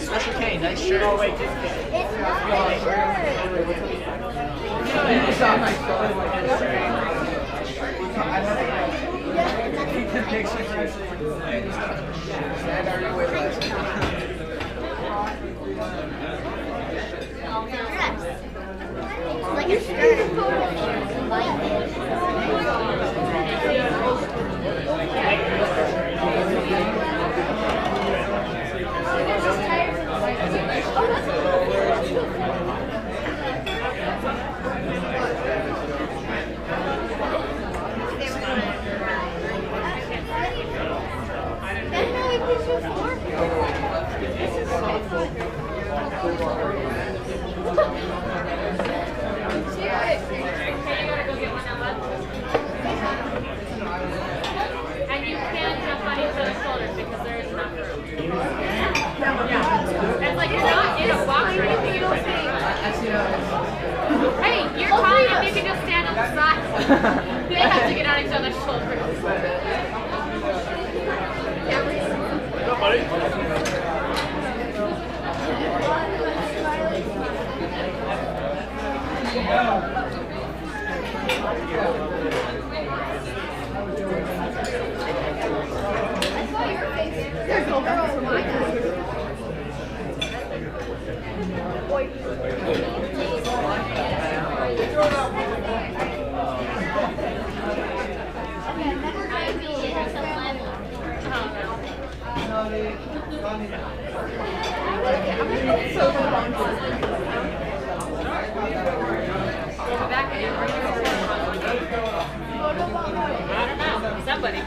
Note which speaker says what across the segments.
Speaker 1: Special K, nice shirt. Oh, wait, just kidding.
Speaker 2: It's not my shirt. Like a shirt.
Speaker 3: And you can jump on each other's shoulders because there is enough room. Yeah. It's like you're not in a box or anything. You don't say, hey, you're calling if you can just stand on the side. They have to get on each other's shoulders.
Speaker 2: There's no girl for my
Speaker 3: Somebody.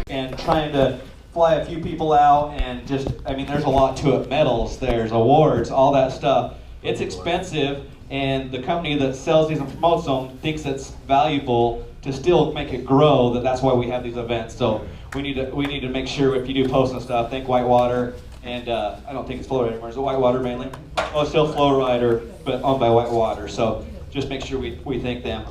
Speaker 4: And trying to fly a few people out, and just, I mean, there's a lot to it. Medals, there's awards, all that stuff. It's expensive, and the company that sells these and promotes them thinks it's valuable to still make it grow. That's why we have these events. So we need to make sure, if you do post and stuff, thank Whitewater, and I don't think it's FlowRider anymore. Is it Whitewater mainly? Oh, it's still FlowRider, but owned by Whitewater. So just make sure we thank them.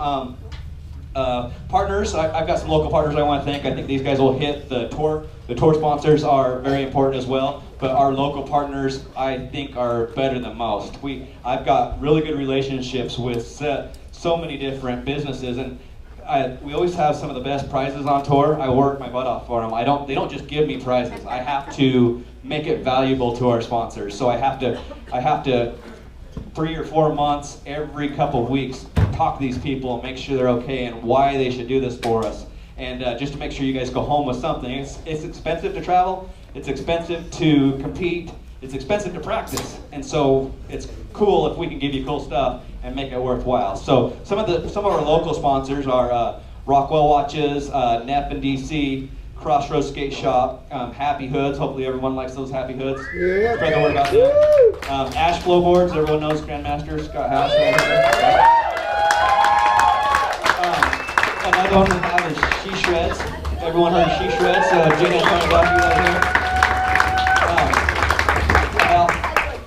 Speaker 4: Partners, I've got some local partners I want to thank. I think these guys will hit the tour. The tour sponsors are very important as well, but our local partners, I think, are better than most. I've got really good relationships with so many different businesses, and we always have some of the best prizes on tour. I work my butt off for them. They don't just give me prizes. I have to make it valuable to our sponsors. So I have to 3 or 4 months, every couple of weeks, talk to these people and make sure they're okay and why they should do this for us. And just to make sure you guys go home with something. It's expensive to travel, it's expensive to compete, it's expensive to practice. And so it's cool if we can give you cool stuff and make it worthwhile. So some of our local sponsors are Rockwell Watches, NEP in DC, Crossroads Skate Shop, Happy Hoods. Hopefully everyone likes those Happy Hoods. Yeah. Spread the word about them. Ash Flowboards, everyone knows Grandmaster Scott House. Another one we have is She Shreds. Everyone heard of She Shreds? Gina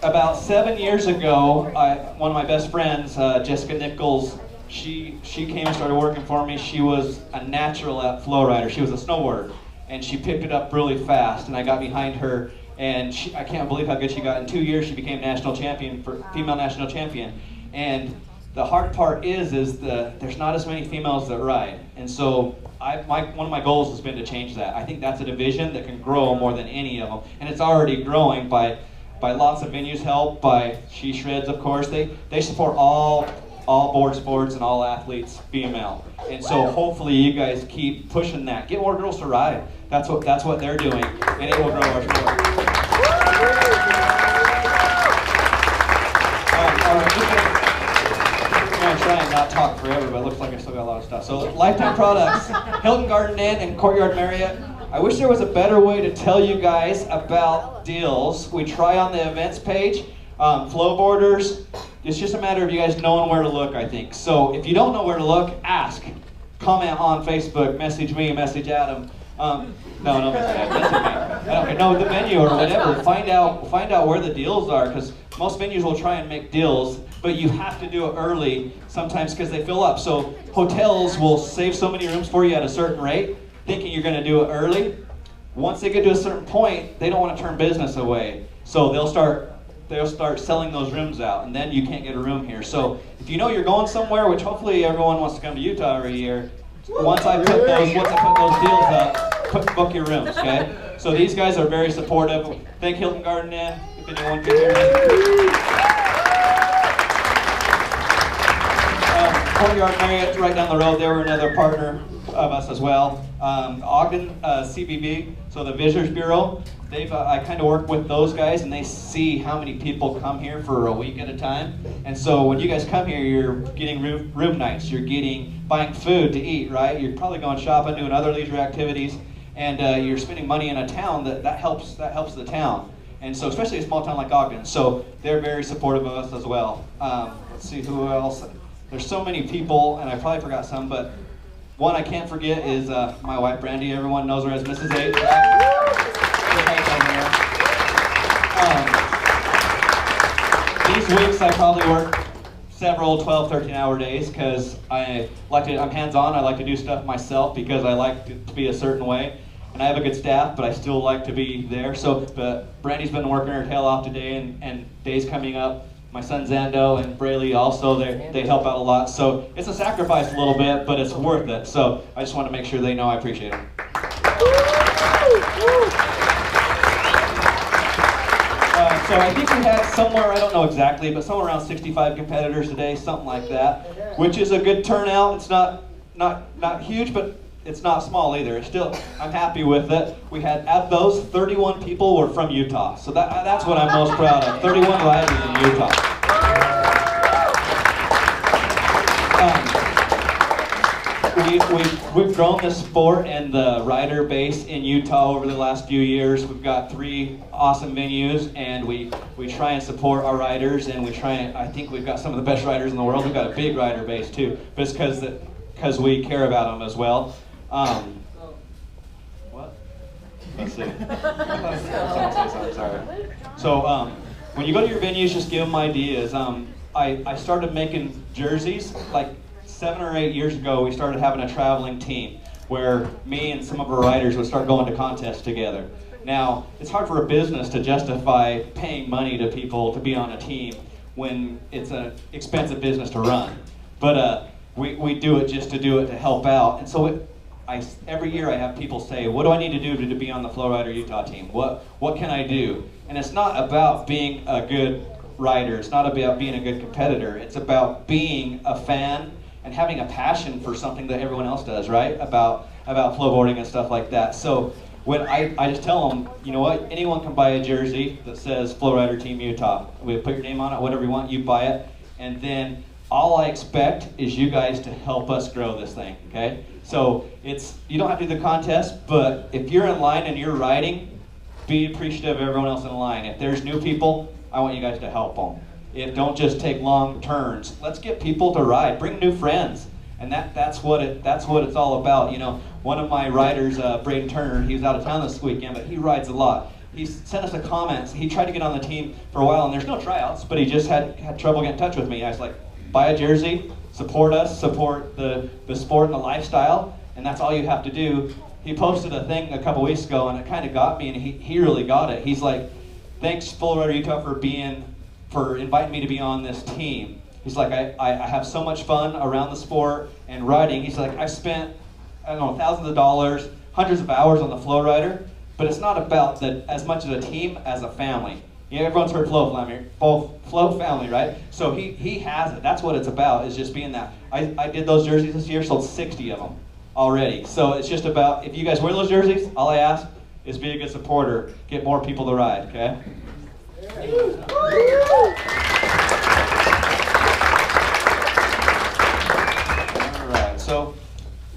Speaker 4: about 7 years ago, one of my best friends, Jessica Nichols, she came and started working for me. She was a natural at FlowRider. She was a snowboarder, and she picked it up really fast, and I got behind her, and I can't believe how good she got. In 2 years, she became national champion, female national champion. And the hard part is there's not as many females that ride. And so one of my goals has been to change that. I think that's a division that can grow more than any of them. And it's already growing by lots of venues help, by She Shreds, of course. They support all board sports and all athletes, female. And so hopefully you guys keep pushing that. Get more girls to ride. That's what they're doing, and it will grow our sport. I'm going to try and not talk forever, but it looks like I still got a lot of stuff. So Lifetime Products, Hilton Garden Inn and Courtyard Marriott. I wish there was a better way to tell you guys about deals. We try on the events page. Flowboarders, it's just a matter of you guys knowing where to look, I think. So if you don't know where to look, ask. Comment on Facebook, message me, message Adam. No, message me. I don't care. No, the menu or whatever. Find out where the deals are, because most venues will try and make deals, but you have to do it early sometimes because they fill up. So hotels will save so many rooms for you at a certain rate, thinking you're going to do it early. Once they get to a certain point, they don't want to turn business away. So they'll start selling those rooms out, and then you can't get a room here. So if you know you're going somewhere, which hopefully everyone wants to come to Utah every year, once I put those deals up, book your rooms, okay? So these guys are very supportive. Thank Hilton Garden Inn, if anyone can hear me. Courtyard Marriott right down the road, they were another partner of us as well. Ogden CBB, so the Visitors Bureau, I kind of work with those guys, and they see how many people come here for a week at a time. And so when you guys come here, you're getting room nights, you're buying food to eat, right? You're probably going shopping, doing other leisure activities, and you're spending money in a town that helps the town. And so especially a small town like Ogden, so they're very supportive of us as well. Let's see who else. There's so many people, and I probably forgot some, but one I can't forget is my wife Brandy. Everyone knows her as Mrs. H. These weeks I probably work several 12, 13-hour days because I'm hands-on. I like to do stuff myself because I like to be a certain way. And I have a good staff, but I still like to be there. But Brandy's been working her tail off today, and days coming up. My son Zando and Braley also, they help out a lot. So it's a sacrifice a little bit, but it's worth it. So I just want to make sure they know I appreciate it. So I think we had somewhere, I don't know exactly, but somewhere around 65 competitors today, something like that, which is a good turnout. It's not huge, but it's not small either. It's still, I'm happy with it. We had, at those, 31 people were from Utah. So that's what I'm most proud of. 31 riders in Utah. We've grown the sport and the rider base in Utah over the last few years. We've got 3 awesome venues, and we try and support our riders, and I think we've got some of the best riders in the world. We've got a big rider base too, but it's because we care about them as well. What? Let's see. Sorry. So when you go to your venues, just give them ideas. I started making jerseys like 7 or 8 years ago. We started having a traveling team where me and some of our riders would start going to contests together. Now, it's hard for a business to justify paying money to people to be on a team when it's an expensive business to run. But we do it just to do it to help out. And so every year I have people say, what do I need to do to be on the FlowRider Utah team? What can I do? And it's not about being a good rider. It's not about being a good competitor. It's about being a fan and having a passion for something that everyone else does, right? About flowboarding and stuff like that. So when I just tell them, you know what, anyone can buy a jersey that says FlowRider Team Utah. We put your name on it, whatever you want, you buy it. And then all I expect is you guys to help us grow this thing, okay? So you don't have to do the contest, but if you're in line and you're riding, be appreciative of everyone else in line. If there's new people, I want you guys to help them. Don't just take long turns. Let's get people to ride. Bring new friends, and that's what it's all about. You know, one of my riders, Braden Turner, he was out of town this weekend, but he rides a lot. He sent us a comment. He tried to get on the team for a while, and there's no tryouts, but he just had trouble getting in touch with me. I was like, buy a jersey, support us, support the sport and the lifestyle, and that's all you have to do. He posted a thing a couple weeks ago, and it kind of got me, and he really got it. He's like, thanks FlowRider Utah for inviting me to be on this team. He's like, I have so much fun around the sport and riding. He's like, I've spent, I don't know, thousands of dollars, hundreds of hours on the FlowRider, but it's not about as much as a team as a family. You know, everyone's heard Flow Family, right? So he has it. That's what it's about, is just being that. I did those jerseys this year, sold 60 of them already. So it's just about, if you guys wear those jerseys, all I ask is be a good supporter. Get more people to ride, okay? Alright, so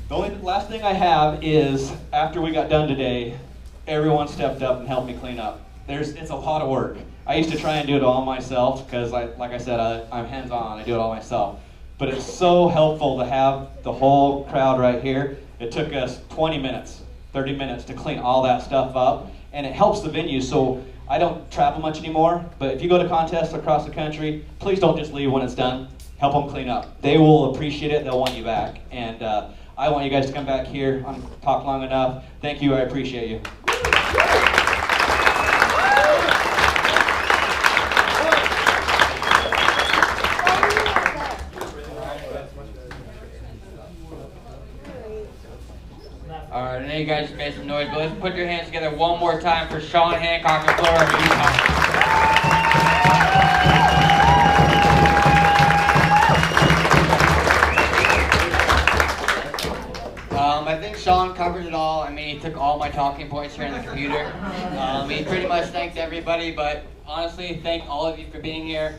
Speaker 4: the only last thing I have is, after we got done today, everyone stepped up and helped me clean up. It's a lot of work. I used to try and do it all myself because, like I said, I'm hands-on. I do it all myself. But it's so helpful to have the whole crowd right here. It took us 20 minutes, 30 minutes to clean all that stuff up, and it helps the venue. So I don't travel much anymore, but if you go to contests across the country, please don't just leave when it's done. Help them clean up. They will appreciate it. They'll want you back. And I want you guys to come back here. I've talked long enough. Thank you. I appreciate you.
Speaker 1: Alright, I know you guys just made some noise, but let's put your hands together one more time for Sean Hancock and FlowRider Utah. covered it all. I mean, he took all my talking points here on the computer. He pretty much thanked everybody, but honestly, thank all of you for being here.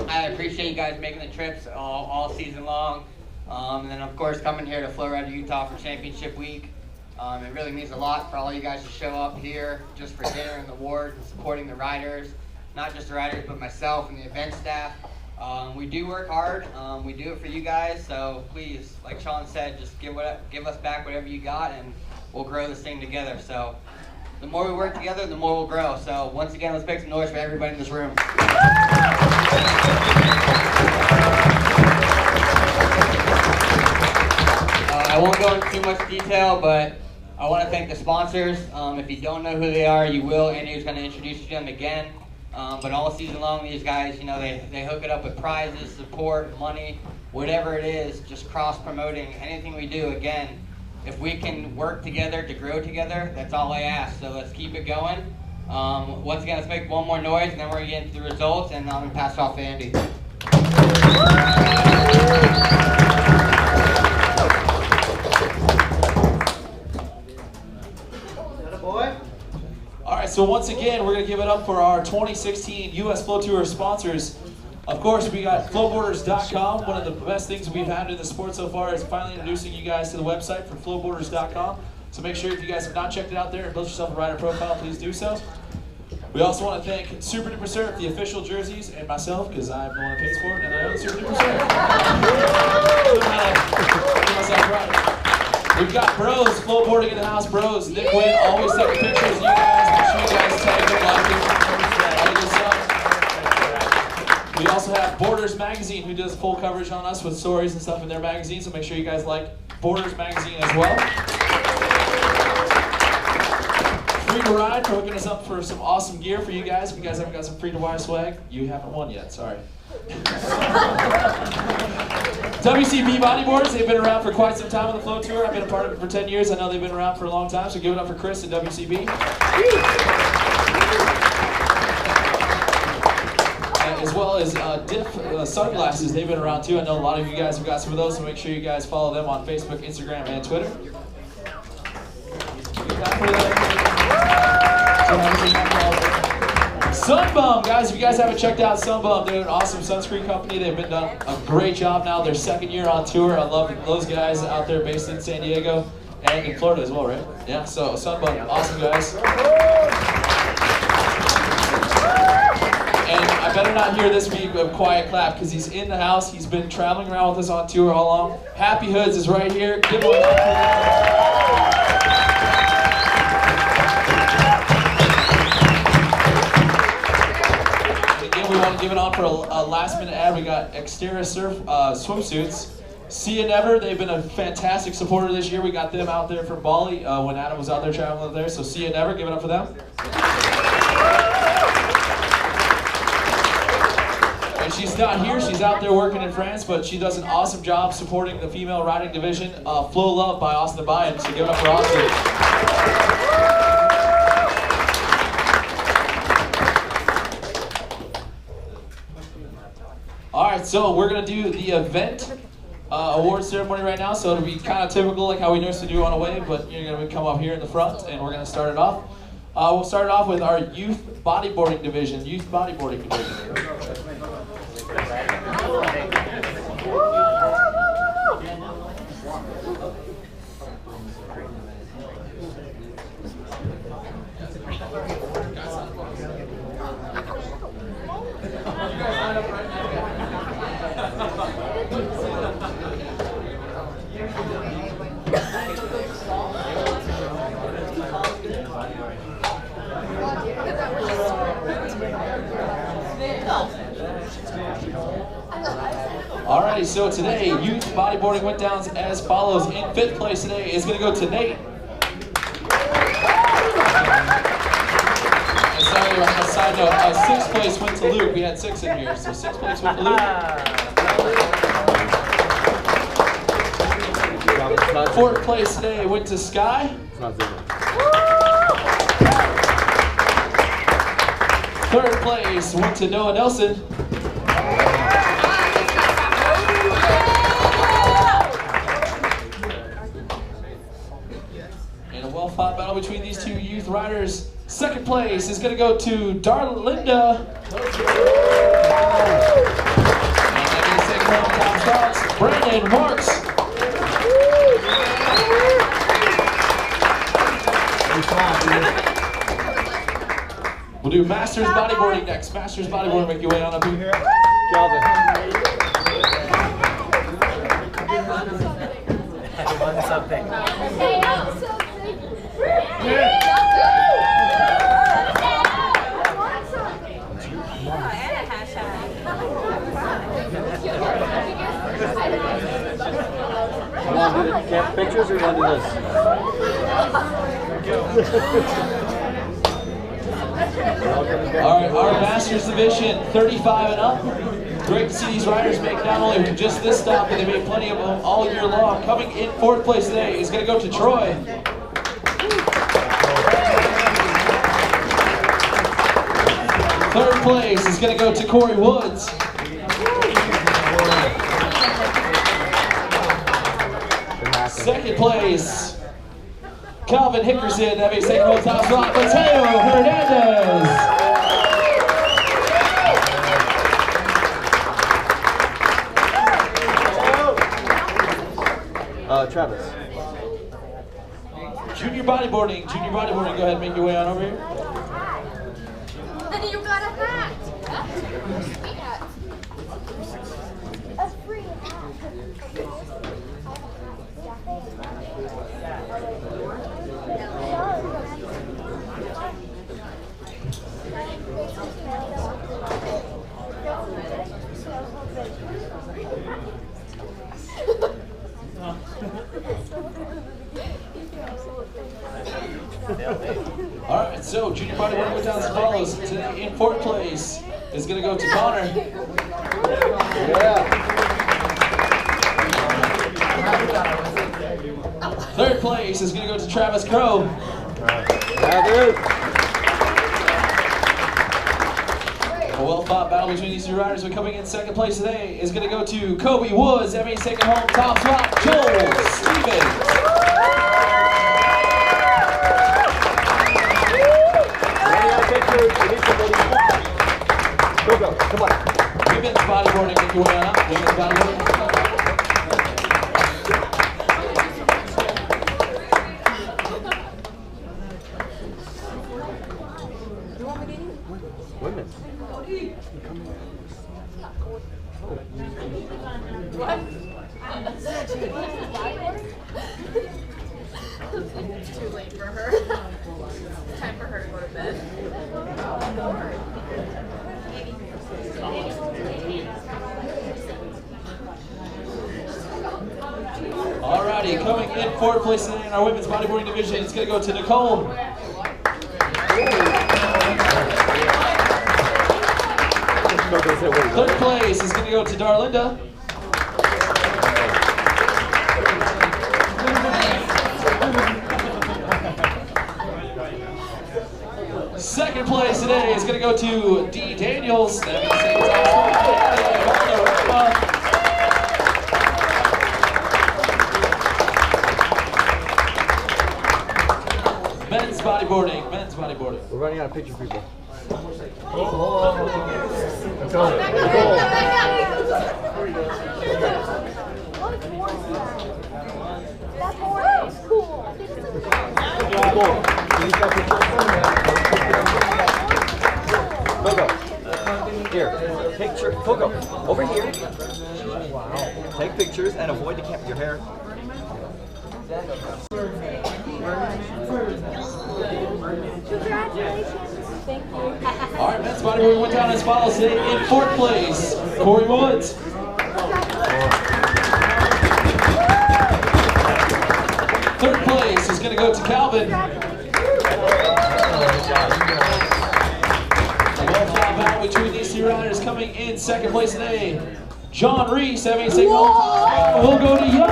Speaker 1: I appreciate you guys making the trips all season long. And then, of course, coming here to FlowRider Utah for Championship Week. It really means a lot for all you guys to show up here just for dinner and the award and supporting the riders. Not just the riders, but myself and the event staff. We do work hard. We do it for you guys. So please, like Sean said, just give us back whatever you got, and we'll grow this thing together. So the more we work together, the more we'll grow. So once again, let's make some noise for everybody in this room. I won't go into too much detail, but I want to thank the sponsors. If you don't know who they are, you will. Andy's going to introduce you to them again. But all season long, these guys, you know, they hook it up with prizes, support, money, whatever it is, just cross-promoting anything we do. Again, if we can work together to grow together, that's all I ask. So let's keep it going. Once again, let's make one more noise, and then we're going to get into the results, and I'm going to pass it off to Andy.
Speaker 5: So once again, we're going to give it up for our 2016 U.S. Flow Tour sponsors. Of course, we got Flowboarders.com. One of the best things we've had in the sport so far is finally introducing you guys to the website for Flowboarders.com. So make sure if you guys have not checked it out there and built yourself a rider profile, please do so. We also want to thank Super Duper Surf, the official jerseys, and myself, because I'm the one who pays for it, and I own Super Duper Surf. We've got Bros, Flowboarding in the house, Bros. Nick Wynn, always taking pictures of you guys. Make sure you guys tag them, like it. We also have Boarders Magazine, who does full coverage on us with stories and stuff in their magazine, so make sure you guys like Boarders Magazine as well. Free to Ride for hooking us up for some awesome gear for you guys. If you guys haven't got some Free to Ride swag, you haven't won yet, sorry. WCB Bodyboards, they've been around for quite some time on the Flow Tour. I've been a part of it for 10 years. I know they've been around for a long time, so give it up for Chris and WCB. As well as Diff Sunglasses, they've been around too. I know a lot of you guys have got some of those, so make sure you guys follow them on Facebook, Instagram, and Twitter. Sunbum, guys, if you guys haven't checked out Sunbum, they're an awesome sunscreen company. They've been done a great job now. Their second year on tour. I love those guys out there based in San Diego and in Florida as well, right? Yeah, so Sunbum, awesome guys. And I better not hear this be a quiet clap because he's in the house. He's been traveling around with us on tour all along. Happy Hoods is right here. Give one up for them. We want to give it on for a last minute ad. We got Xterra Surf swimsuits. See You Never, they've been a fantastic supporter this year. We got them out there from Bali when Adam was out there traveling there. So See You Never, give it up for them. And she's not here, she's out there working in France, but she does an awesome job supporting the female riding division, Flow Love by Austin Bayan. So give it up for Austin. Alright, so we're going to do the event award ceremony right now, so it'll be kind of typical like how we usually do on a wave, but you're going to come up here in the front and we're going to start it off. We'll start it off with our youth bodyboarding division. Alrighty, so today, youth bodyboarding went down as follows. In 5th place today is going to go to Nate. And sorry, on a side note, 6th place went to Luke. We had 6 in here, so 6th place went to Luke. 4th place today went to Sky. 3rd place went to Noah Nelson. 2nd battle between these two youth riders. Second place is going to go to Darlinda. And second home top spots, Brandon Marks. We'll do Masters Bodyboarding next. Masters Bodyboarding, make your way on up here.
Speaker 6: Calvin. Something. You want to do the camp pictures or you want to do this?
Speaker 5: All right, our Masters Division, 35 and up. Great to see these riders make not only just this stop, but they made plenty of them all year long. Coming in fourth place today is going to go to Troy. Third place is going to go to Corey Woods. Second place, Calvin Hickerson, that makes second home top slot, Mateo Hernandez.
Speaker 6: Travis.
Speaker 5: Junior bodyboarding, go ahead and make your way on over here.
Speaker 3: You got a hat.
Speaker 2: A free hat.
Speaker 5: All right, so junior bodyboarding went down as follows. Today in fourth place is going to go to Connor. Third place is going to go to Travis Crow. A well-fought battle between these two riders, but coming in second place today is going to go to Kobe Woods. That means taking home top slot, Joel Stevens.
Speaker 6: Go, come on.
Speaker 5: Women's bodyboarding, make your way on up. Women's bodyboarding.
Speaker 6: Women.
Speaker 3: It's too late for her. Time for her to go to bed.
Speaker 5: Alrighty, coming in fourth place today in our women's bodyboarding division, it's going to go to Nicole. Third place is going to go to Darlinda. Second place today is going to go to D. Daniels. Men's bodyboarding.
Speaker 6: We're running out of picture people.
Speaker 2: That horse is cool.
Speaker 6: Coco, here, picture. Coco, over here. Take pictures and avoid the camera. Your hair.
Speaker 2: Congratulations. Thank you.
Speaker 5: All right, men's bodyboarding went down as follows today. In fourth place, Corey Woods. Third place is going to go to Calvin. Well-fought battle between these two riders. Coming in second place today, John Reese, having a second home time. We'll go to Young.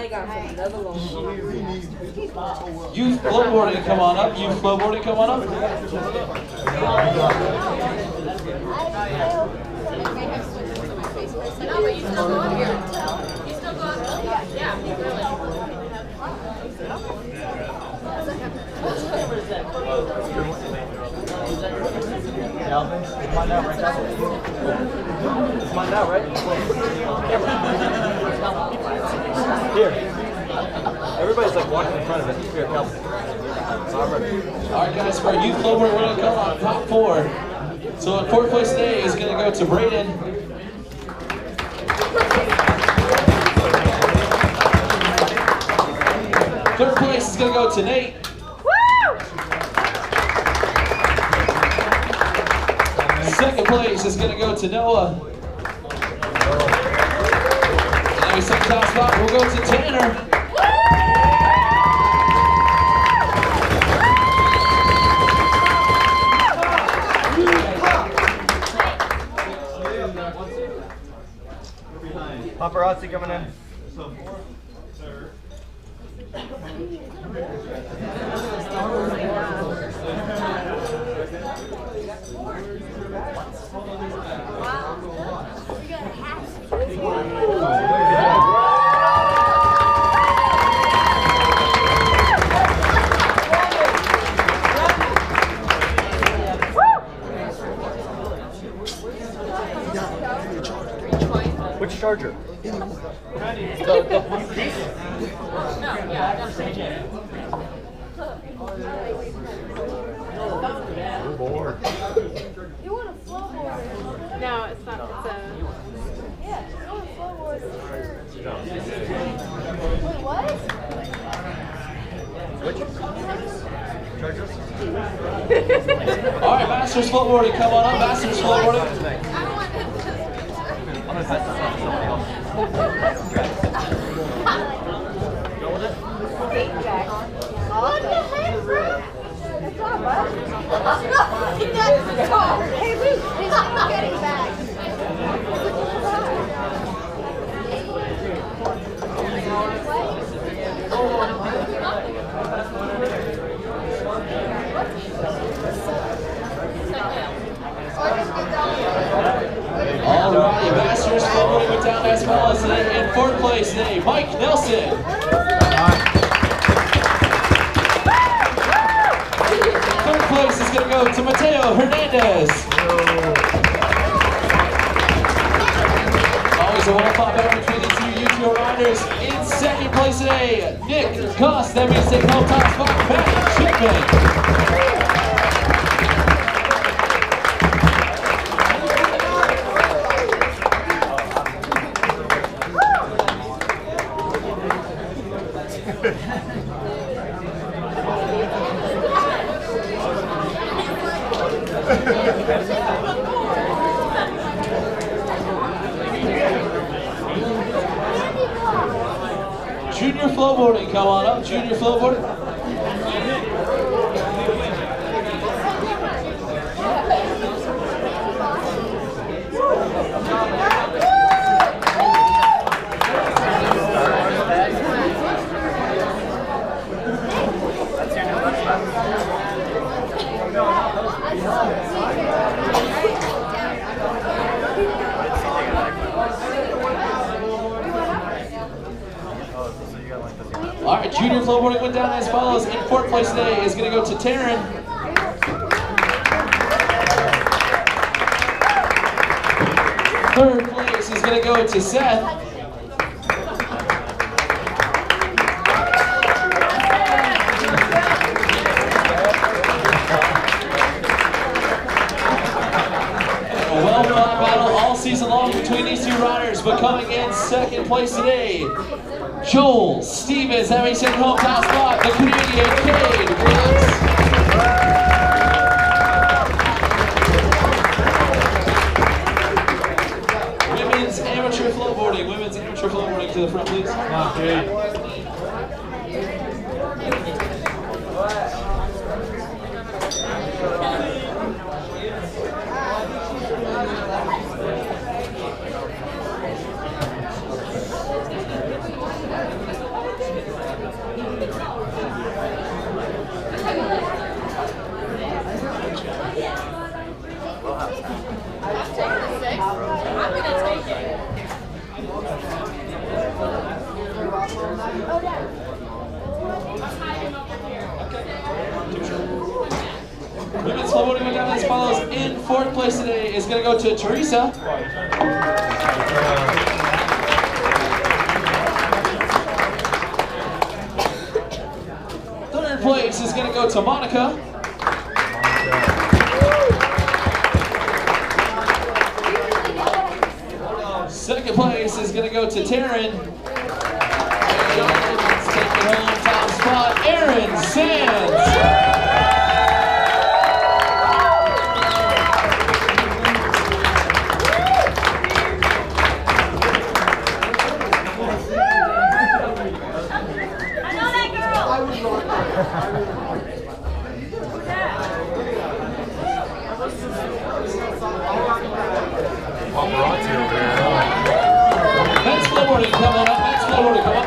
Speaker 5: Youth Flowboarding, come on up. Youth Flowboarding, come on up.
Speaker 3: No, but you still go up here. You still go up. Yeah, really.
Speaker 6: Alvin, it's mine now, right? It's mine now, right? Here. Everybody's like walking in front of it. Here, Calvin.
Speaker 5: All right, guys, for our youth Flowboarding, we're going to come on top 4. So in 4th place today is going to go to Braden. Third place is going to go to Nate. Second place is going to go to Noah. And then we second top spot will go to Tanner.
Speaker 6: Paparazzi coming in. Which charger?
Speaker 3: No, yeah,
Speaker 2: You want a flowboard?
Speaker 3: no, it's not. It's a.
Speaker 2: Yeah, you want a flowboard. Wait, what?
Speaker 6: Which? Chargers?
Speaker 5: All right, Masters Flowboarding, come on up. Masters Flowboarding.
Speaker 6: I'm gonna pass this on to somebody else. Go with it?
Speaker 2: What the heck, bro? What's up, bud? Hey, Luke, he's not getting back.
Speaker 5: All right, Masters Flowboarding went down as follows today. In 4th place today, Mike Nelson. Third place is going to go to Mateo Hernandez. Always a well-fought battle between the two UTO riders. In 2nd place today, Nick Cost. That means taking home top spot, Pat Chipman. Junior Flowboarding, come on up. Junior Flowboarding. All right, Junior Flowboarding went down as follows. In 4th place today is going to go to Taryn. Third place is going to go to Seth. A well-fought battle all season long between these two riders, but coming in 2nd place today, Joel Stevens having sent home top spot, the Canadian Cade Brooks. Women's amateur flowboarding to the front, please. Women's flowboarding went down as follows. In fourth place today is going to go to Teresa. Third place is going to go to Monica. Second place is going to go to Taryn. And let's take it home top spot, Aaron Sands. Men's flowboarding, come on up. Men's flowboarding, come on.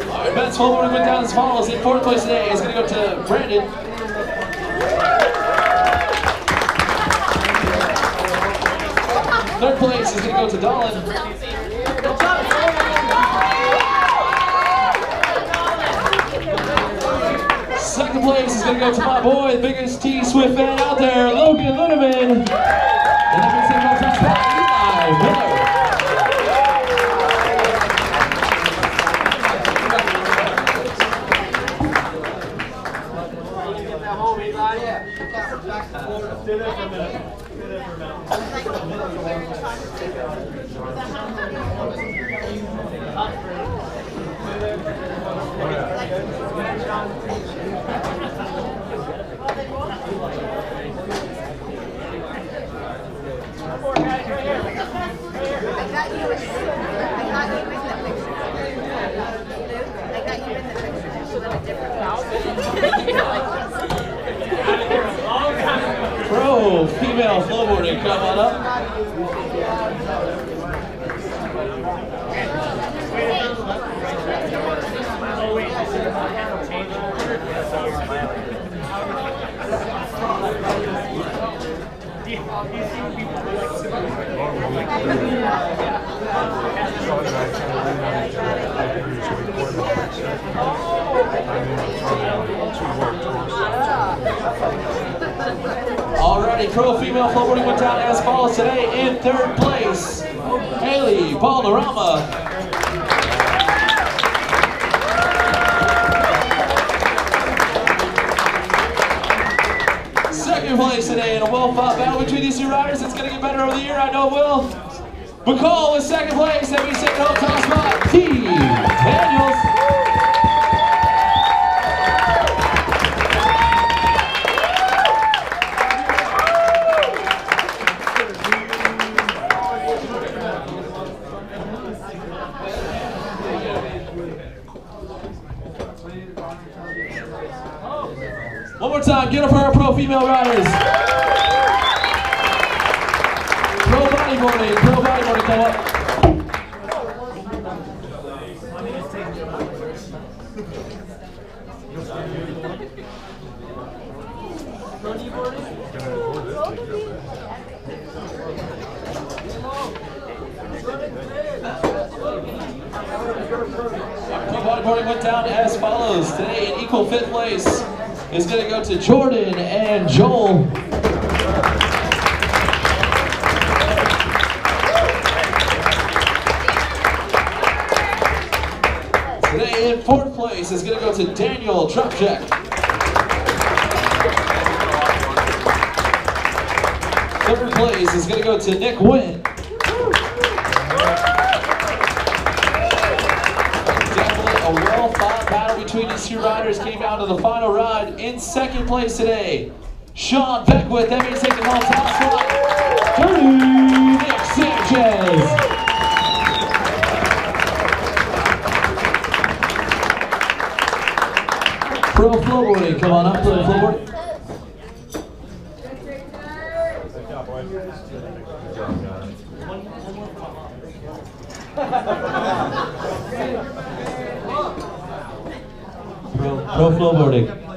Speaker 5: Alright, men's flowboarding went down as follows. In fourth place today is going to go to Brandon. Third place is going to go to Dolan. Second place is going to go to my boy, the biggest T-Swift fan out there, Logan Lindemann. And then we take our spot, Eli Miller. Pro female flowboarding, come on up. Alrighty, pro female flowboarding went down as follows today. In third place, Haley Balderrama. Second place today in a well-fought battle between these two riders. It's going to get better over the year, I know it will. McCall was second place, that means second home top spot, T. Daniels. One more time, get up for our pro female riders. Pro bodyboarding, come up. Pro bodyboarding went down as follows. Today in equal fifth place is going to go to Jordan and Joel. Today in fourth place is going to go to Daniel Trupchek. Third place is going to go to Nick Wynn. A well-fought battle between these two riders came down to the final ride. In second place today, Sean Beckwith. That means taking home top spot, Nick Sanchez. Flowboarding, come on up, Flowboarding.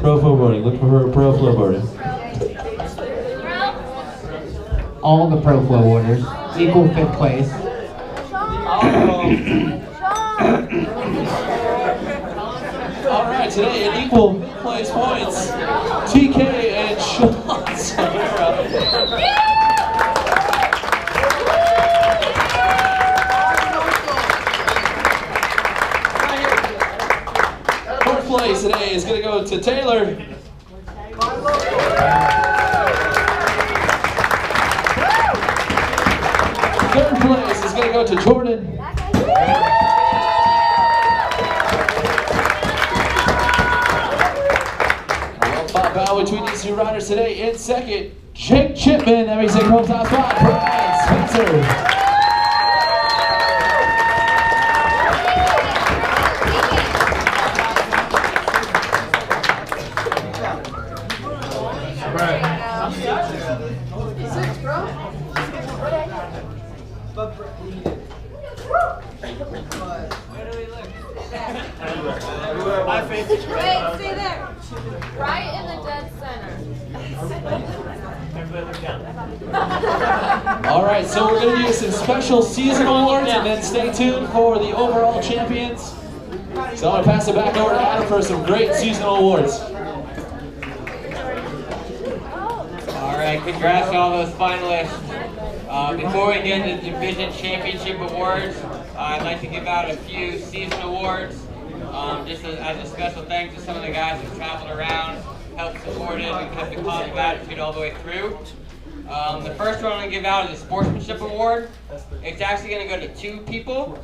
Speaker 5: Pro Flowboarding, look for her Pro Flowboarding.
Speaker 1: All the Pro Flowboarders, equal 5th place.
Speaker 5: All right, today in equal 5th place points, TK and Sean Severa. Fourth place today is going to go to Taylor. Third place is going to go to Jordan. Pop out between these two riders today. In second, Jake Chipman. That means they come top spot. Brian Spencer.
Speaker 3: My face is red. Wait, stay there. Right in the dead center.
Speaker 5: All right, so we're going to do some special season awards and then stay tuned for the overall champions. So I'm going to pass it back over to Adam for some great seasonal awards.
Speaker 1: All right, congrats to all those finalists. Before we get into the Division Championship Awards, I'd like to give out a few season awards. Just as a special thanks to some of the guys who traveled around, helped support it, and kept the positive attitude all the way through. The first one I'm going to give out is a Sportsmanship Award. It's actually going to go to 2 people.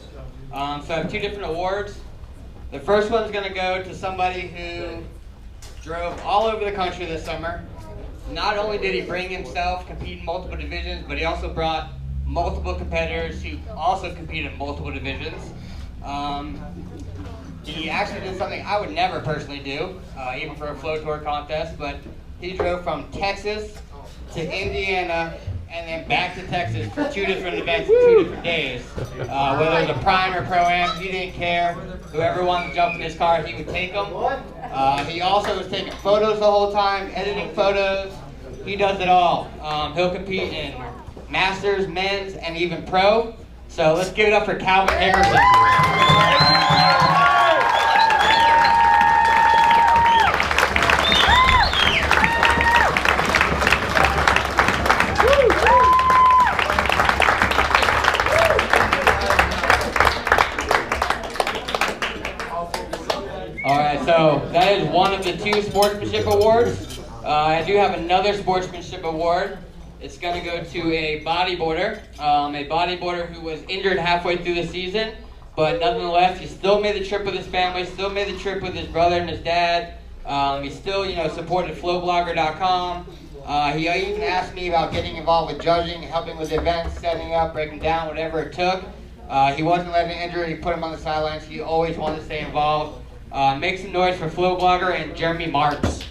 Speaker 1: So I have 2 different awards. The first one's going to go to somebody who drove all over the country this summer. Not only did he bring himself, compete in multiple divisions, but he also brought multiple competitors who also competed in multiple divisions. He actually did something I would never personally do, even for a Flow Tour contest, but he drove from Texas to Indiana and then back to Texas for 2 different events in 2 different days. Whether it was a Prime or Pro-Am, he didn't care. Whoever wanted to jump in his car, he would take them. He also was taking photos the whole time, editing photos. He does it all. He'll compete in Masters, Men's, and even Pro. So let's give it up for Calvin Hickerson. Alright, so that is one of the 2 sportsmanship awards. I do have another sportsmanship award. It's going to go to a bodyboarder. A bodyboarder who was injured halfway through the season, but nonetheless, he still made the trip with his family, still made the trip with his brother and his dad. He still, supported FlowBlogger.com. He even asked me about getting involved with judging, helping with events, setting up, breaking down, whatever it took. He wasn't letting an injury, he put him on the sidelines. He always wanted to stay involved. Make some noise for FlowBlogger and Jeremy Marks.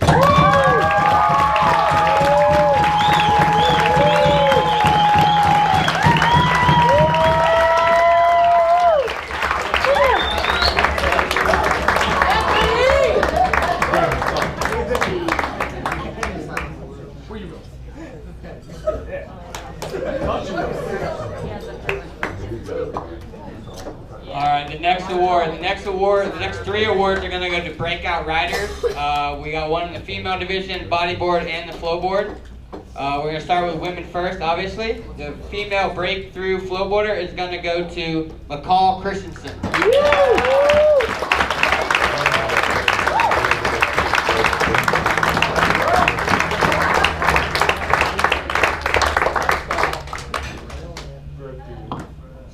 Speaker 1: Alright, the next 3 awards are going to go to breakout riders. We got one in the female division, bodyboard, and the flowboard. We're going to start with women first, obviously. The female breakthrough flowboarder is going to go to McCall Christensen.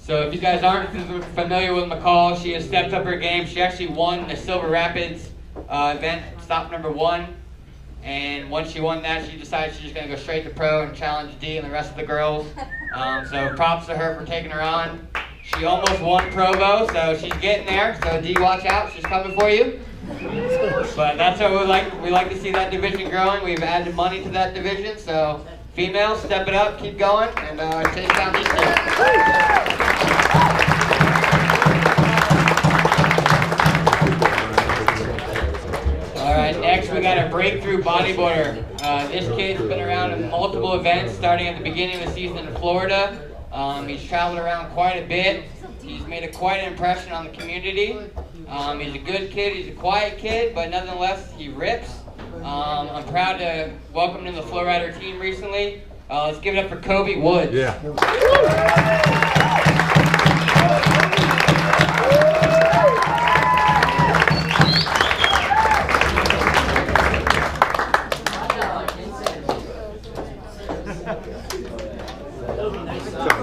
Speaker 1: So if you guys aren't familiar with McCall, she has stepped up her game. She actually won the Silver Rapids event, stop number 1. And once she won that, she decided she's just going to go straight to pro and challenge Dee and the rest of the girls. So props to her for taking her on. She almost won Provo, so she's getting there. So Dee, watch out. She's coming for you. But that's what we like. We like to see that division growing. We've added money to that division, so females, step it up, keep going, and chase down these two. All right, next we got a breakthrough bodyboarder. This kid's been around in multiple events, starting at the beginning of the season in Florida. He's traveled around quite a bit. He's made quite an impression on the community. He's a good kid. He's a quiet kid, but nonetheless, he rips. I'm proud to welcome him to the FlowRider team recently. Let's give it up for Kobe Woods.
Speaker 7: Yeah.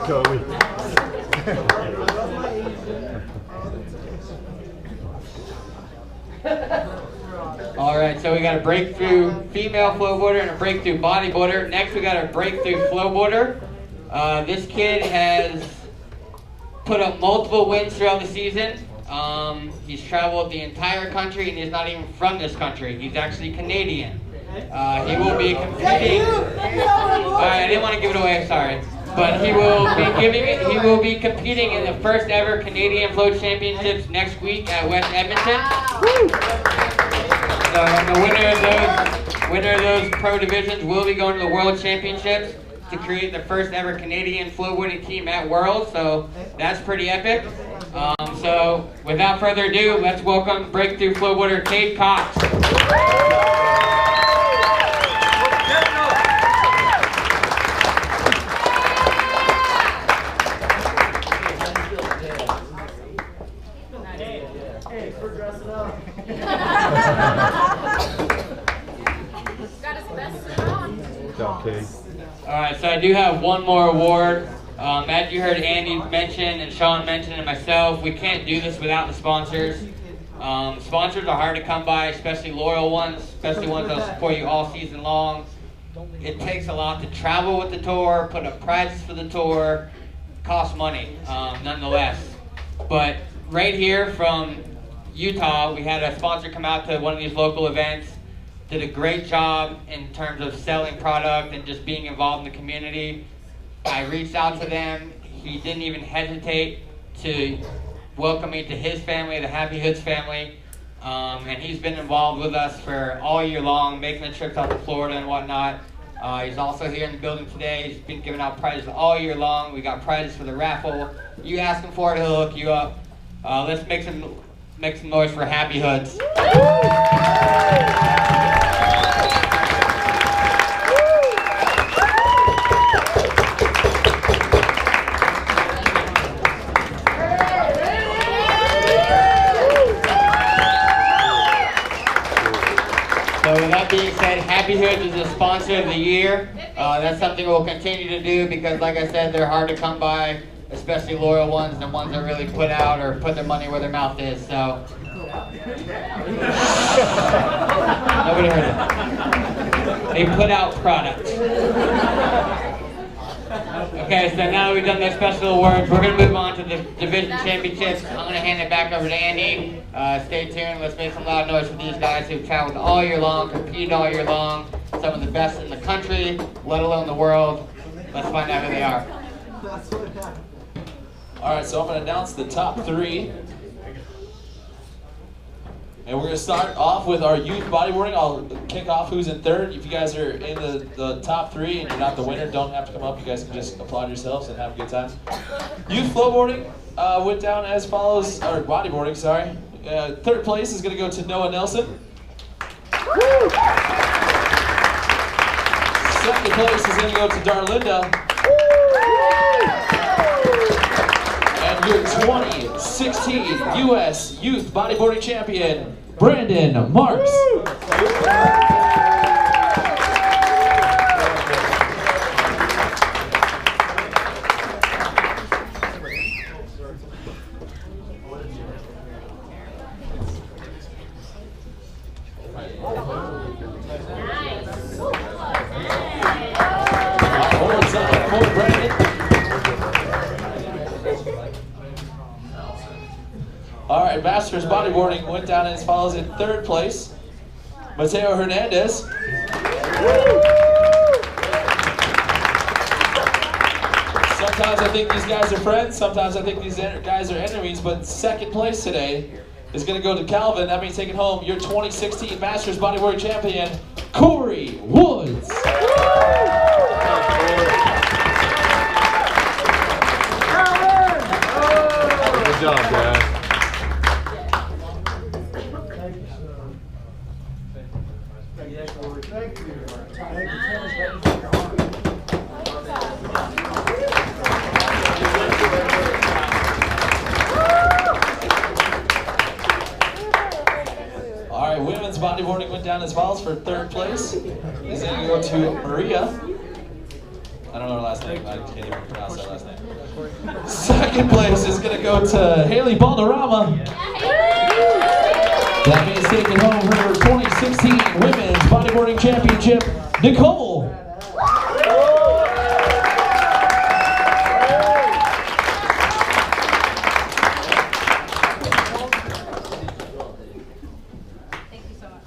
Speaker 7: Kobe.
Speaker 1: All right, so we got a breakthrough female flowboarder and a breakthrough bodyboarder. Next, we got a breakthrough flowboarder. This kid has put up multiple wins throughout the season. He's traveled the entire country, and he's not even from this country. He's actually Canadian. He will be competing. I didn't want to give it away. Sorry. But he will be competing in the first ever Canadian Flow Championships next week at West Edmonton. So the winner of those pro divisions will be going to the World Championships to create the first ever Canadian flowboarding team at Worlds. So that's pretty epic. So without further ado, let's welcome breakthrough flowboarder Cade Cox.
Speaker 7: Okay.
Speaker 1: Alright, so I do have one more award. As you heard Andy mention and Sean mention and myself, we can't do this without the sponsors. Sponsors are hard to come by, especially loyal ones, especially ones that will support you all season long. It takes a lot to travel with the tour, put up prizes for the tour, costs money, nonetheless. But right here from Utah, we had a sponsor come out to one of these local events, did a great job in terms of selling product and just being involved in the community. I reached out to them. He didn't even hesitate to welcome me to his family, the Happy Hoods family. And he's been involved with us for all year long, making the trips out to Florida and whatnot. He's also here in the building today. He's been giving out prizes all year long. We got prizes for the raffle. You ask him for it, he'll hook you up. Let's make some noise for Happy Hoods. So with that being said, Happy Hoods is the sponsor of the year. That's something we'll continue to do because, like I said, they're hard to come by, especially loyal ones and ones that really put out or put their money where their mouth is. So nobody heard it. They put out products. Okay, so now that we've done those special awards, we're going to move on to the division championships. I'm going to hand it back over to Andy. Stay tuned. Let's make some loud noise for these guys who've traveled all year long, competed all year long, some of the best in the country, let alone the world. Let's find out who they are.
Speaker 5: All right, so I'm going to announce the top three. And we're going to start off with our youth bodyboarding. I'll kick off who's in third. If you guys are in the top three and you're not the winner, don't have to come up. You guys can just applaud yourselves and have a good time. Youth flowboarding went down as follows, or bodyboarding, sorry. Third place is going to go to Noah Nelson. Second place is going to go to Darlinda. And your 2016 U.S. Youth Bodyboarding Champion, Brandon Marks. All right, Masters Bodyboarding went down as follows in third place. Mateo Hernandez. Sometimes I think these guys are friends, sometimes I think these guys are enemies, but second place today is going to go to Calvin. That means taking home your 2016 Masters Bodyboarding Champion, Corey Woods.
Speaker 7: Good job, guys.
Speaker 5: All right, women's bodyboarding went down as follows. For third place is going to go to Maria. I don't know her last name. I can't even pronounce that last name. Second place is going to go to Haley Balderrama. That means taking home her 2016 Women's Bodyboarding Championship, Nicole.
Speaker 3: Thank you so much.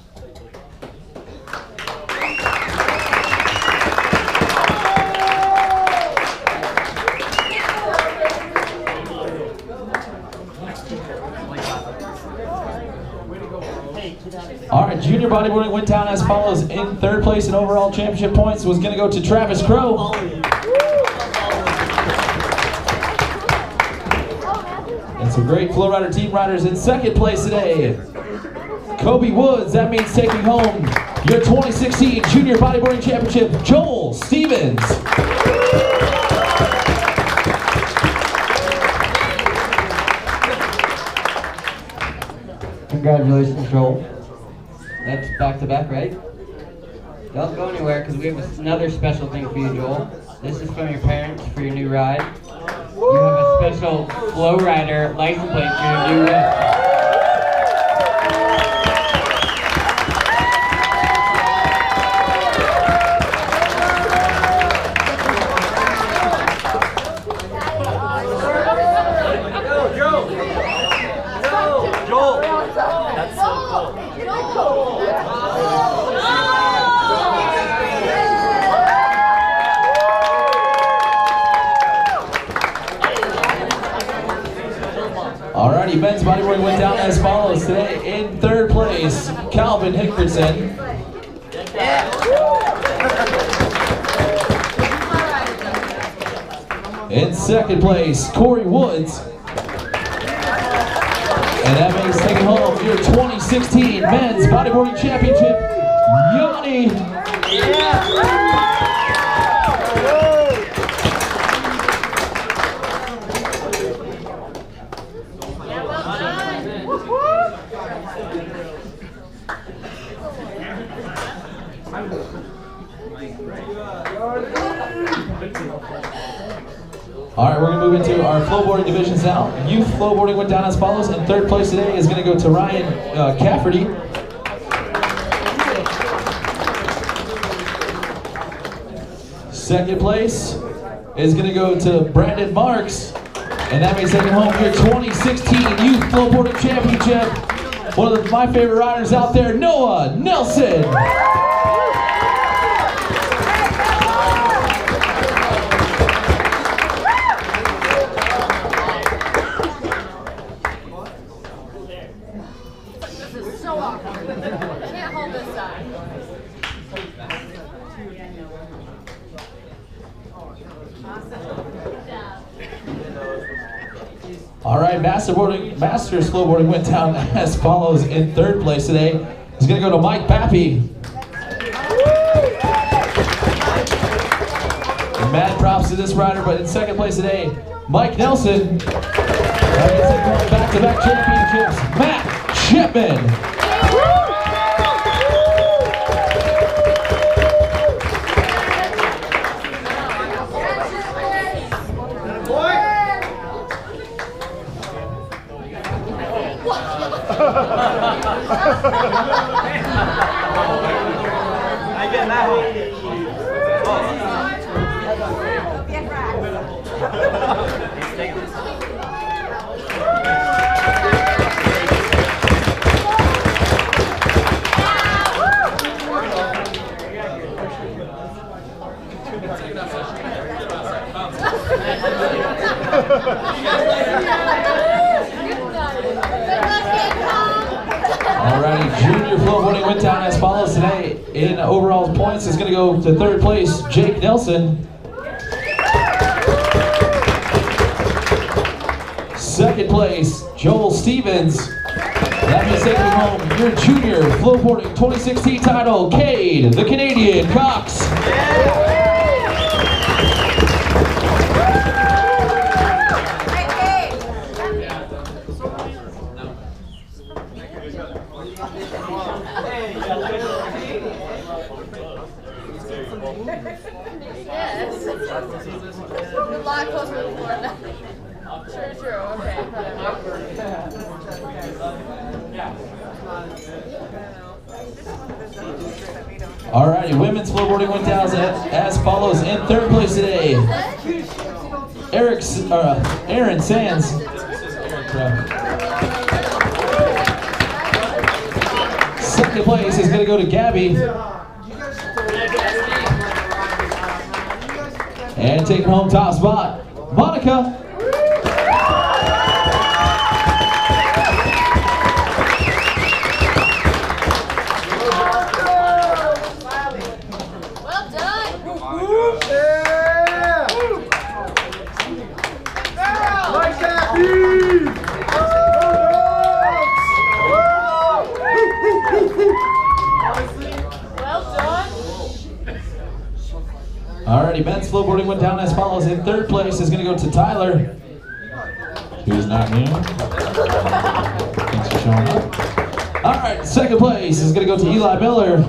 Speaker 5: All right, junior bodyboarding went down as follows. In third place in overall championship points was going to go to Travis Crow. And some great FlowRider team riders in second place today. Kobe Woods, that means taking home your 2016 Junior Bodyboarding Championship, Joel Stevens.
Speaker 1: Congratulations, Joel. That's back to back, right? Don't go anywhere because we have another special thing for you, Joel. This is from your parents for your new ride. You have a special FlowRider license plate for your new ride.
Speaker 5: Alrighty, men's bodyboarding went down as follows today. In third place, Calvin Hickerson. In second place, Corey Woods. And that makes taking home your 2016 Men's Bodyboarding Championship, Yanni. All right, we're going to move into our flowboarding divisions now. Youth flowboarding went down as follows. In third place today is going to go to Ryan Cafferty. Second place is going to go to Brandon Marks. And that means taking home your 2016 Youth Flowboarding Championship. One of my favorite riders out there, Noah Nelson. All right, Masters Flowboarding went down as follows. In third place today is going to go to Mike Pappy. And mad props to this rider, but in second place today, Mike Nelson. Back-to-back championships, Matt Shipman.
Speaker 6: I get that one.
Speaker 5: Alrighty, junior flowboarding went down as follows today. In overall points is going to go to third place, Jake Nelson. Second place, Joel Stevens. That means taking home your junior flowboarding 2016 title, Cade, the Canadian Cox.
Speaker 3: Yes. We're a lot closer to Florida. True, okay.
Speaker 5: Alrighty, women's flowboarding went down as follows. In third place today, Aaron Sands. Second place is going to go to Gabby. And taking home top spot, Monica.
Speaker 3: Well done.
Speaker 7: Like that, dude!
Speaker 3: Well done.
Speaker 5: Alrighty, men's flowboarding went down as follows. In third place is going to go to Tyler, who's not here. Thanks for showing up. Alright, second place is going to go to Eli Miller.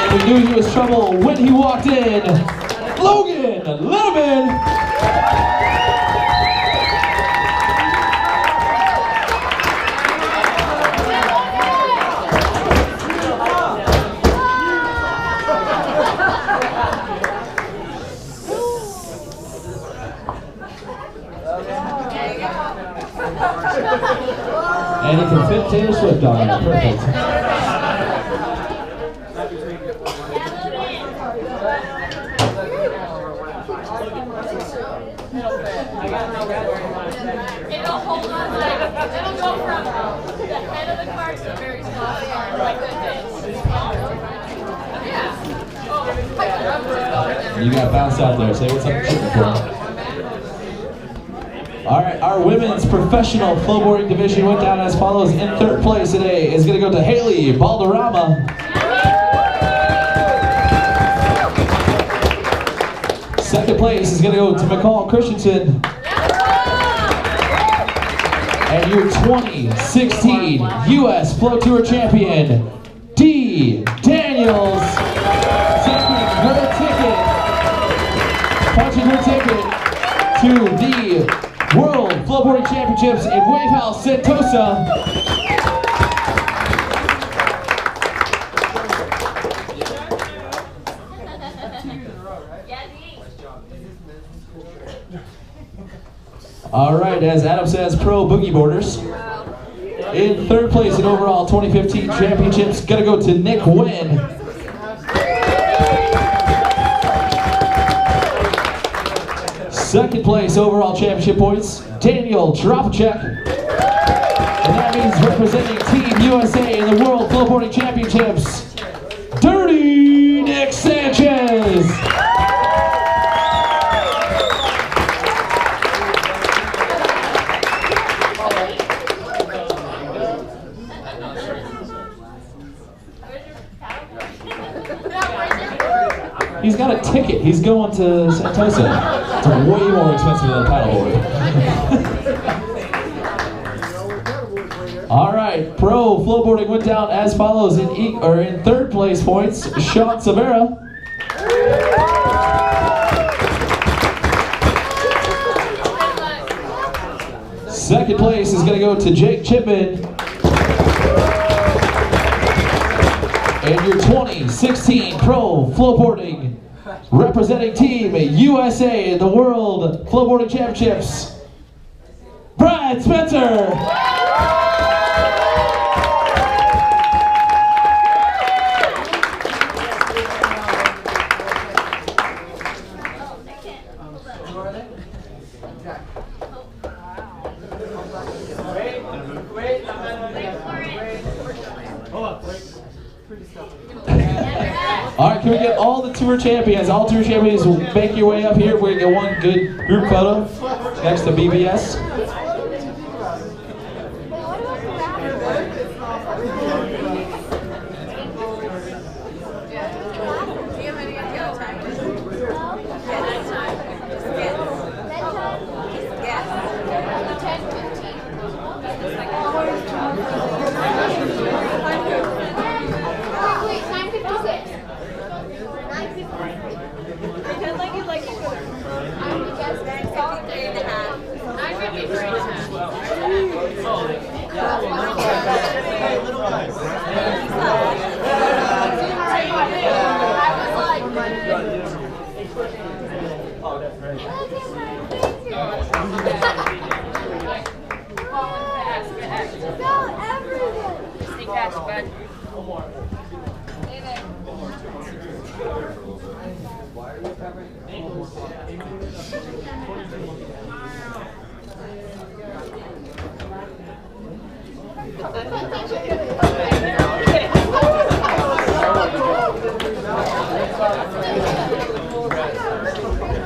Speaker 5: And we knew he was trouble when he walked in. Logan Littleman. And he can fit Taylor Swift on it. Perfect.
Speaker 3: It'll hold on like, it'll go from the head of the cart to the very small cart like this. Yeah.
Speaker 5: You got bounced out there. Say what's up to Chicken for him. Alright, our women's professional flowboarding division went down as follows. In third place today is going to go to Haley Balderrama. Second place is going to go to McCall Christensen. And your 2016 U.S. Flow Tour champion, D. Daniels, punching her ticket to the World Flowboarding Championships in FlowHouse Sentosa. All right, as Adam says, pro boogie boarders. In third place in overall 2015 championships, gonna go to Nick Wynn. Second place overall championship points, Daniel Dropchek. And that means representing Team USA in the World Flowboarding Championships, Dirty Nick Sanchez. He's got a ticket. He's going to Sentosa. It's way more expensive than a paddleboard. All right, pro flowboarding went down as follows. In third place points, Sean Severa. Second place is going to go to Jake Chipman. And your 2016 Pro Flowboarding representing Team USA in the World Flowboarding Championships, Brad Spencer. All right, can we get all the tour champions? All tour champions will make your way up here. We're gonna get one good group photo next to BBS.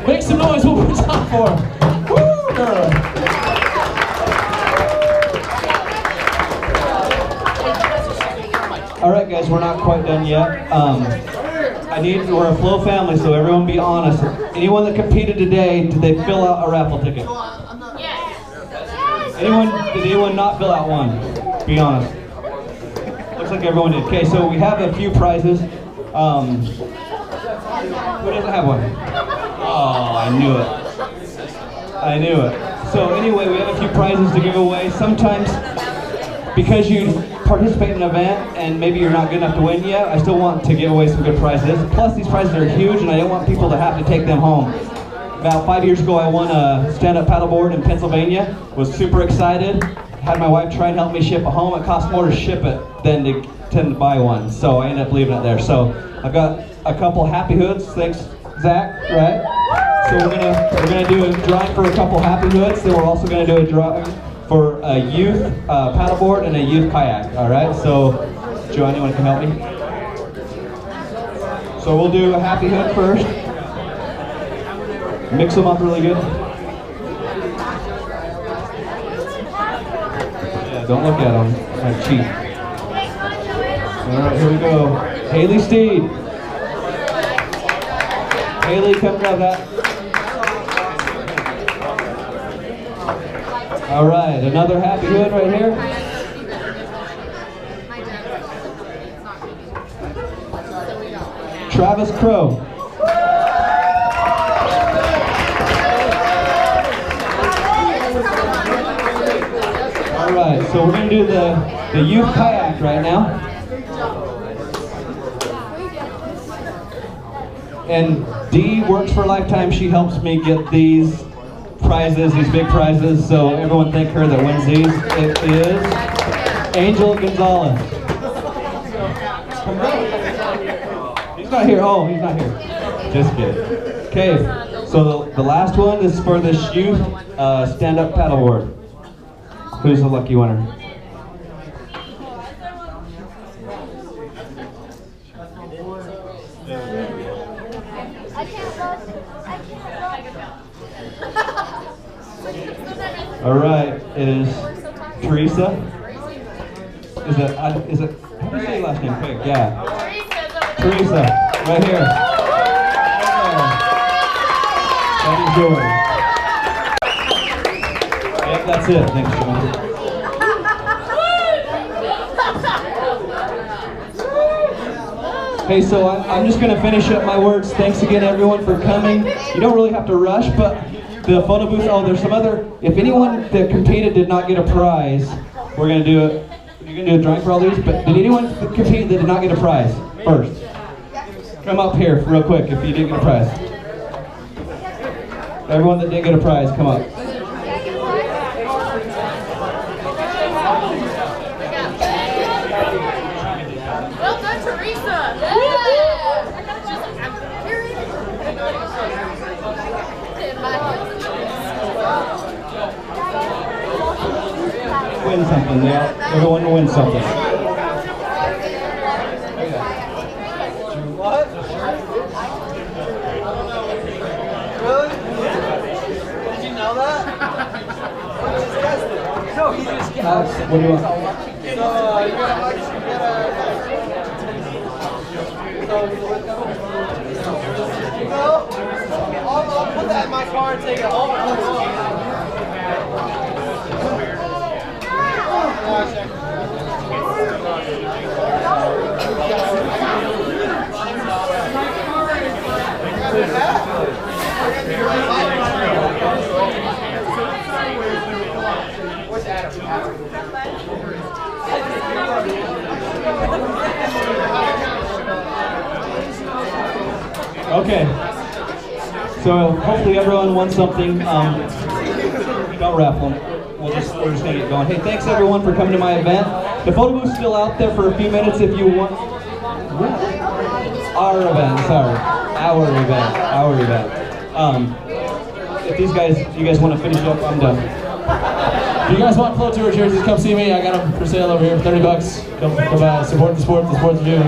Speaker 5: Make some noise, what we're top for. Woo, girl.
Speaker 4: All right, guys, we're not quite done yet. We're a Flow family, so everyone be honest. Anyone that competed today, did they fill out a raffle ticket?
Speaker 3: Yes.
Speaker 4: Did anyone not fill out one? Be honest. Looks like everyone did. Okay, so we have a few prizes. Who doesn't have one? Oh, I knew it. I knew it. So anyway, we have a few prizes to give away. Sometimes, because you participate in an event and maybe you're not good enough to win yet, I still want to give away some good prizes. Plus, these prizes are huge and I don't want people to have to take them home. About 5 years ago, I won a stand-up paddleboard in Pennsylvania. Was super excited. Had my wife try and help me ship it home. It cost more to ship it than to buy one, so I ended up leaving it there. So I've got a couple Happy Hoods. Thanks, Zach. Right? So we're gonna do a drawing for a couple Happy Hoods. Then we're also gonna do a drawing for a youth paddleboard and a youth kayak. All right. So, Joanne, you want to come help me? So we'll do a Happy Hood first. Mix them up really good. Yeah, don't look at them. I cheat. All right, here we go. Haley Steed. Haley, come grab that. All right, another Happy Hood right here. Travis Crow. All right, so we're going to do the youth kayak right now. And Dee works for Lifetime. She helps me get these prizes, these big prizes, so everyone thank her that wins these. It is Angel Gonzalez. He's not here. Oh, he's not here. Just kidding. Okay, so the last one is for this youth stand-up paddleboard. Who's the lucky winner?
Speaker 2: I can't rush. I can't rush.
Speaker 4: All right, it is Teresa. Is it? How do you say your last name? Quick, yeah. Teresa, right here. That is yours. Yep, that's it. Thanks, Joanne. Hey, so I'm just going to finish up my words. Thanks again, everyone, for coming. You don't really have to rush, but the photo booth, oh, there's some other, if anyone that competed did not get a prize, we're going to do it. You're going to do a drawing for all these, but did anyone compete that did not get a prize first? Come up here real quick if you didn't get a prize. Everyone that didn't get a prize, come up.
Speaker 3: Well done, Teresa. Yeah.
Speaker 4: win something. Everyone will win something.
Speaker 6: What? Really? Did you know that? No, he just guessed.
Speaker 4: What do you want?
Speaker 6: So, you gotta I'll put that in my car and take it home.
Speaker 4: Okay. So hopefully everyone won something. Don't raffle them. We're just gonna get going. Hey, thanks everyone for coming to my event. The photo booth's still out there for a few minutes if you want. Our event, sorry. Our event. If you guys want to finish up, I'm done.
Speaker 5: If you guys want Flow Tour jerseys, come see me. I got them for sale over here, $30. Come by, support the sport. The sport's due.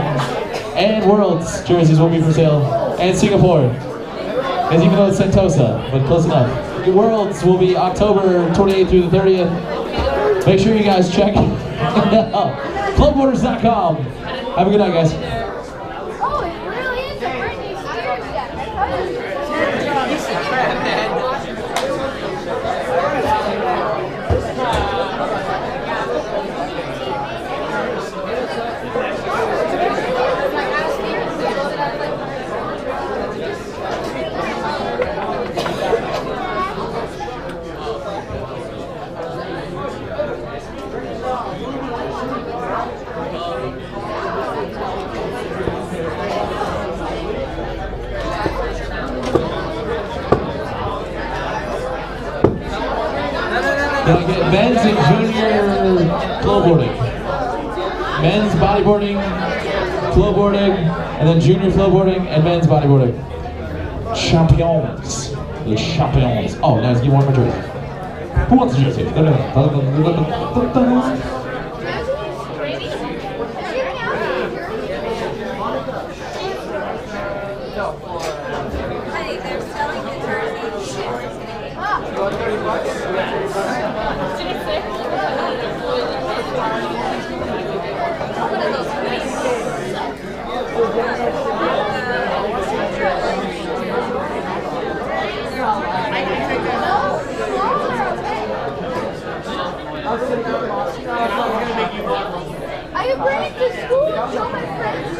Speaker 5: And Worlds jerseys will be for sale. And Singapore. Because even though it's Sentosa, but close enough. Worlds will be October 28th through the 30th. Make sure you guys check it out. Flowboarders.com. Have a good night, guys.
Speaker 2: Oh, it really is a Britney Spears deck.
Speaker 5: Gonna get men's and junior flowboarding. Men's bodyboarding, flowboarding, and then junior flowboarding and men's bodyboarding. Champions. The champions. Oh, nice. You want my jersey? Who wants a jersey?
Speaker 2: Honey, they're selling the jerseys. I can bring it to school. Show my friends.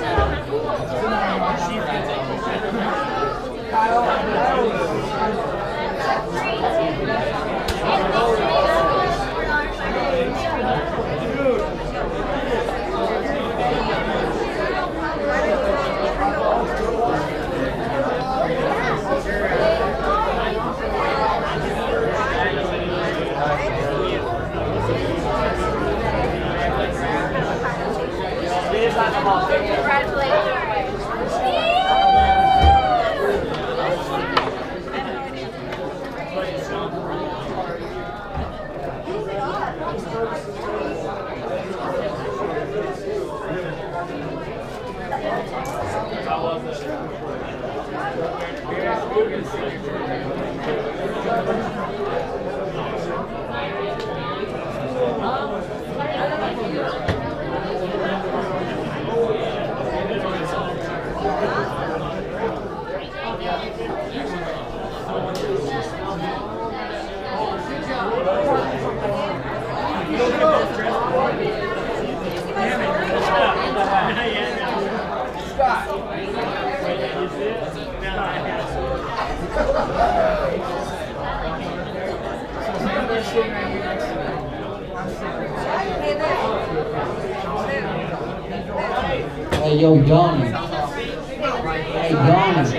Speaker 1: Hey, yo, Donnie. Hey, Donnie.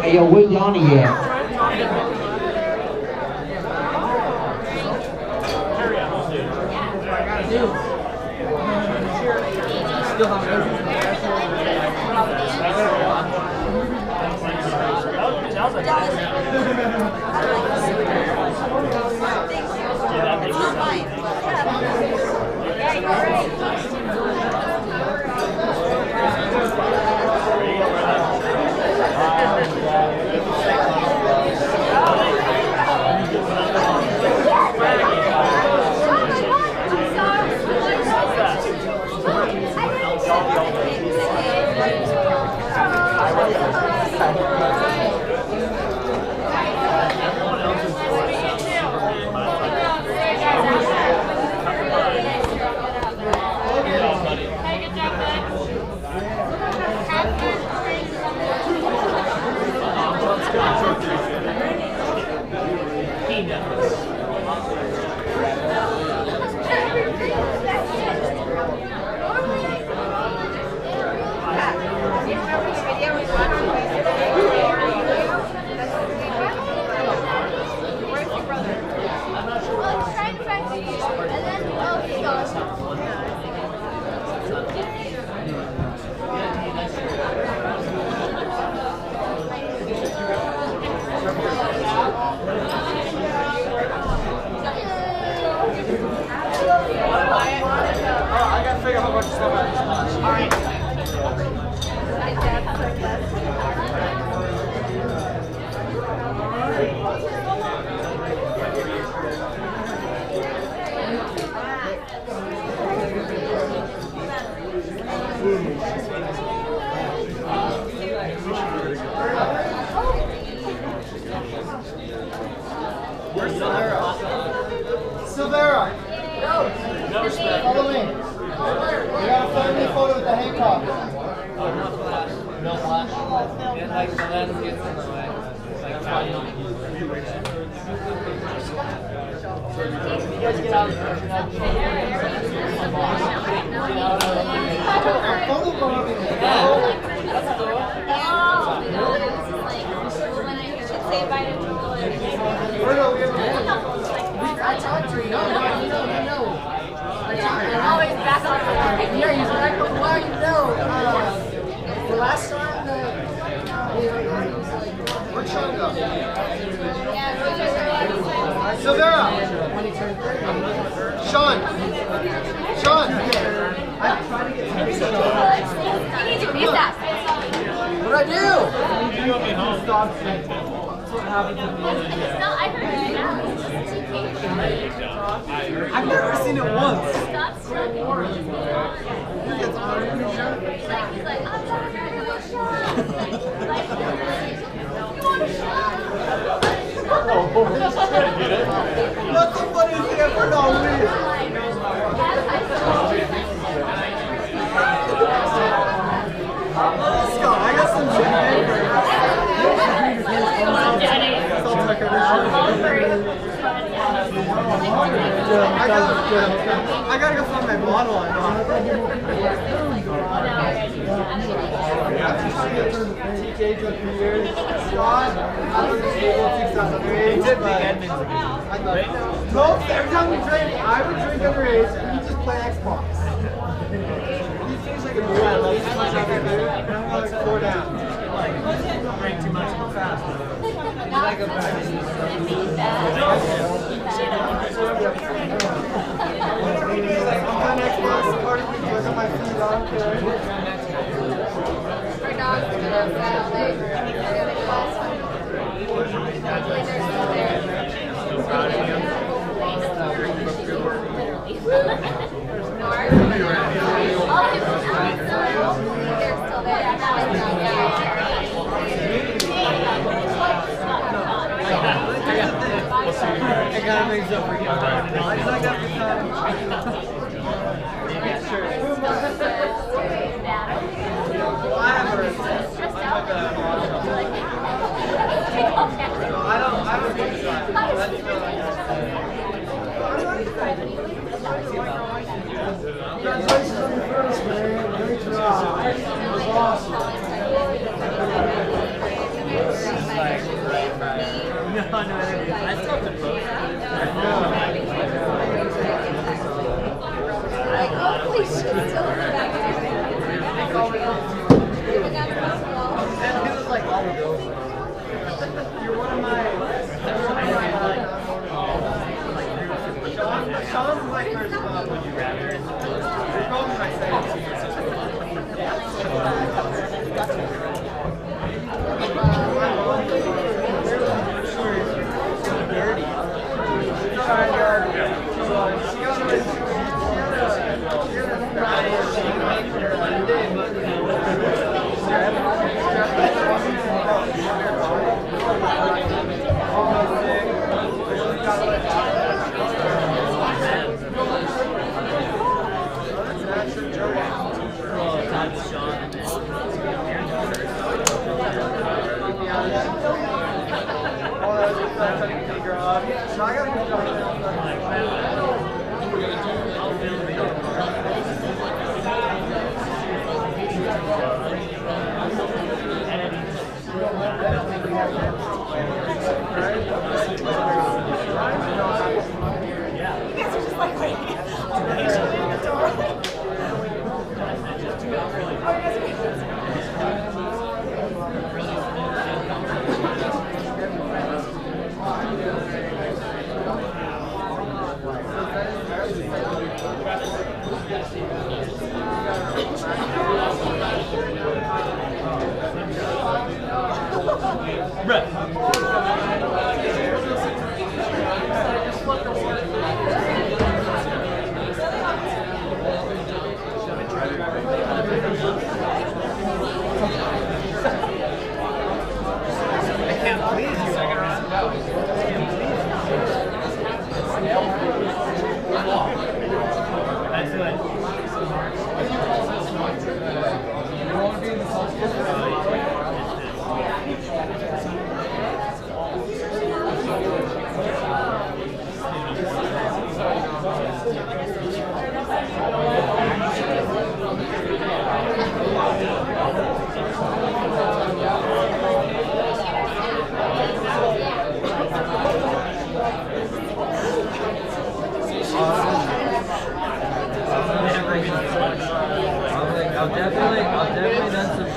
Speaker 1: Hey, yo, where Donnie at?
Speaker 2: Fine.
Speaker 7: I gotta figure out how much stuff I have to watch. All right. Where's Silvera? No respect. Follow me. We got a family photo with the Hancock.
Speaker 8: No flash. No flash. And like the lens gets in the way. Like why you don't use it. You guys get out of the picture now. That's cool.
Speaker 7: I talked to you. No.
Speaker 3: Always back on.
Speaker 7: Yeah, he's like, well, you know, the last time that we're trying to Silvera! Sean!
Speaker 3: You need to mute that.
Speaker 7: What'd I do?
Speaker 3: No, I heard you now.
Speaker 7: I've never seen it once.
Speaker 3: Stop stroking. He's like, I'm trying to get a shot. Like, you want a shot?
Speaker 7: That's the funniest thing I've heard all week. Scott, I got some I gotta go find my bottle. TK took 3 years. Scott, I was able to stop nope, every time we drink, I would drink underage and you just play Xbox. He seems like a boy. I love too much after there. And I'm like 4 down. Drink too much too fast. Like a I'm on Xbox, party people on my feet, I don't care.
Speaker 2: Our dogs have been outside all day. Hopefully they're still there.
Speaker 8: So proud of you.
Speaker 2: Hopefully they're still there.
Speaker 7: I gotta make up for you. I just like every time. Sure. I have a I don't think so. Congratulations on your first, man. Great job. It was awesome.
Speaker 8: I still have to post.
Speaker 2: Like, hopefully she's still back there.
Speaker 7: And he was like, you're one of my Sean's my first would you rather? You're probably my second.
Speaker 8: I've definitely done some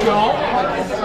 Speaker 7: Go.